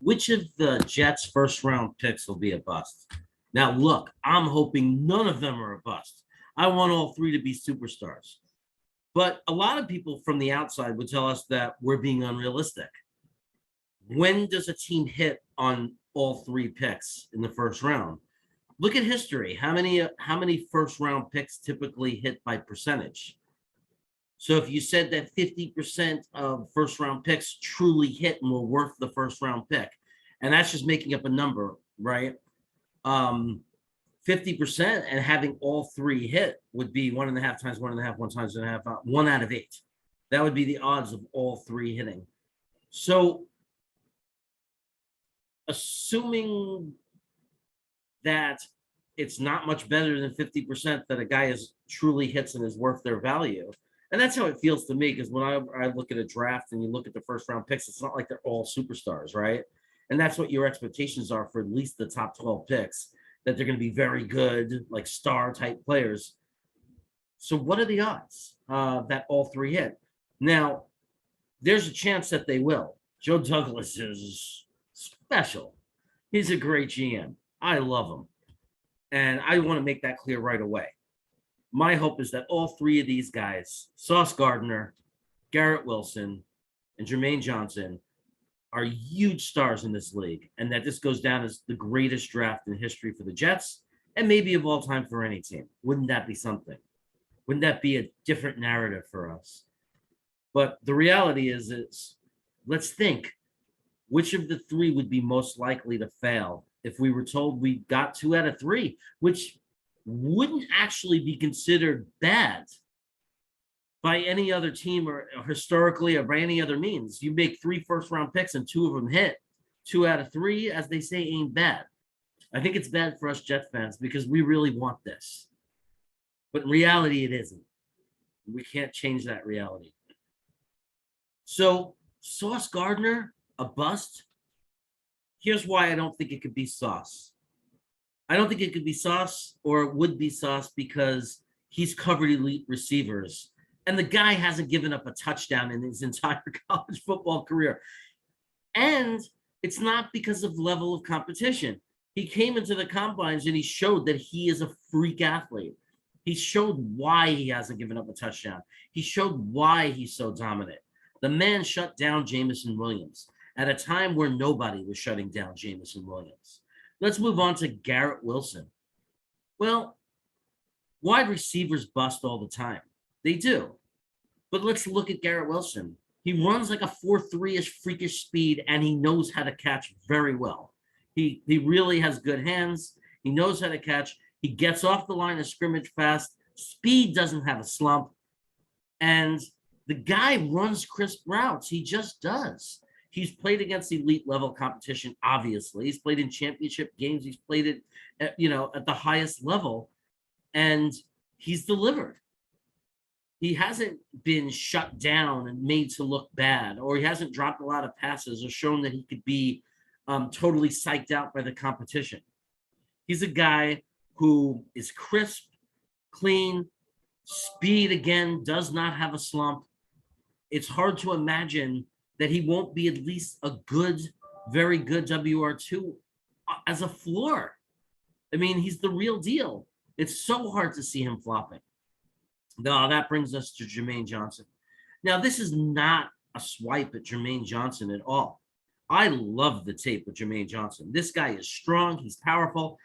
Which of the Jets' first round picks will be a bust? Now, look, I'm hoping none of them are a bust. I want all three to be superstars. But a lot of people from the outside would tell us that we're being unrealistic. When does a team hit on all three picks in the first round? Look at history. How many first round picks typically hit by percentage? So if you said that 50% of first round picks truly hit and were worth the first round pick, and that's just making up a number, right? Um, 50% and having all three hit would be 1.5 times 1.5, 1 times 1.5, 1 out of 8. That would be the odds of all three hitting. So, assuming that it's not much better than 50% that a guy is truly hits and is worth their value. And that's how it feels to me, because when I look at a draft and you look at the first round picks, it's not like they're all superstars, right? And that's what your expectations are for at least the top 12 picks, that they're going to be very good, like star type players. So, what are the odds that all three hit? Now, there's a chance that they will. Joe Douglas is special. He's a great GM. I love him. And I want to make that clear right away. My hope is that all three of these guys, Sauce Gardner, Garrett Wilson, and Jermaine Johnson, are huge stars in this league, and that this goes down as the greatest draft in history for the Jets, and maybe of all time for any team. Wouldn't that be something? Wouldn't that be a different narrative for us? But the reality is let's think, which of the three would be most likely to fail if we were told we got 2 out of 3, which wouldn't actually be considered bad by any other team or historically or by any other means. You make 3 first round picks and 2 of them hit. 2 out of 3, as they say, ain't bad. I think it's bad for us Jet fans because we really want this. But in reality, it isn't. We can't change that reality. So, Sauce Gardner, a bust? Here's why I don't think it could be Sauce. I don't think it could be Sauce, or it would be Sauce, because he's covered elite receivers. And the guy hasn't given up a touchdown in his entire college football career. And it's not because of level of competition. He came into the combines and he showed that he is a freak athlete. He showed why he hasn't given up a touchdown. He showed why he's so dominant. The man shut down Jameson Williams at a time where nobody was shutting down Jameson Williams. Let's move on to Garrett Wilson. Well, wide receivers bust all the time. They do. But let's look at Garrett Wilson. He runs like a 4.3-ish freakish speed, and he knows how to catch very well. He really has good hands. He knows how to catch. He gets off the line of scrimmage fast. Speed doesn't have a slump. And the guy runs crisp routes. He just does. He's played against elite level competition, obviously. He's played in championship games. He's played it, at the highest level, and he's delivered. He hasn't been shut down and made to look bad, or he hasn't dropped a lot of passes or shown that he could be totally psyched out by the competition. He's a guy who is crisp, clean, speed again, does not have a slump. It's hard to imagine that he won't be at least a good, very good WR2 as a floor. I mean, he's the real deal. It's so hard to see him flopping. No, that brings us to Jermaine Johnson. Now, this is not a swipe at Jermaine Johnson at all. I love the tape with Jermaine Johnson. This guy is strong. He's powerful.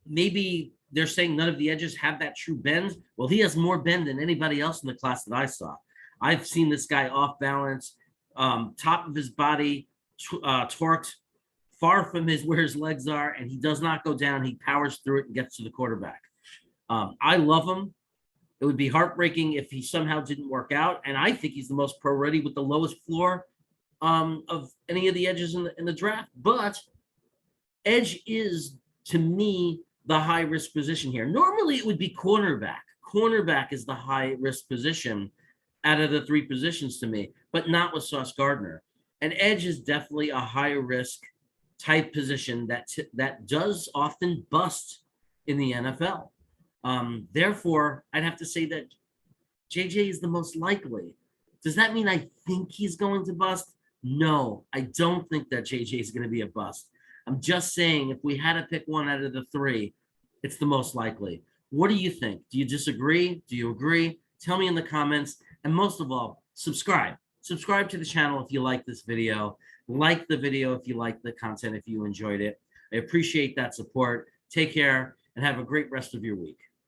Maybe they're saying none of the edges have that true bend. Well, he has more bend than anybody else in the class that I saw. I've seen this guy off balance, top of his body, torqued far from where his legs are, and he does not go down. He powers through it and gets to the quarterback. I love him. It would be heartbreaking if he somehow didn't work out, and I think he's the most pro-ready with the lowest floor of any of the edges in the draft. But edge is, to me, the high-risk position here. Normally, it would be cornerback. Cornerback is the high-risk position out of the 3 positions to me, but not with Sauce Gardner. And edge is definitely a high-risk type position that does often bust in the NFL. Therefore, I'd have to say that JJ is the most likely. Does that mean I think he's going to bust? No, I don't think that JJ is going to be a bust. I'm just saying if we had to pick one out of the three, it's the most likely. What do you think? Do you disagree? Do you agree? Tell me in the comments. And most of all, subscribe. Subscribe to the channel if you like this video. Like the video if you like the content, if you enjoyed it. I appreciate that support. Take care and have a great rest of your week.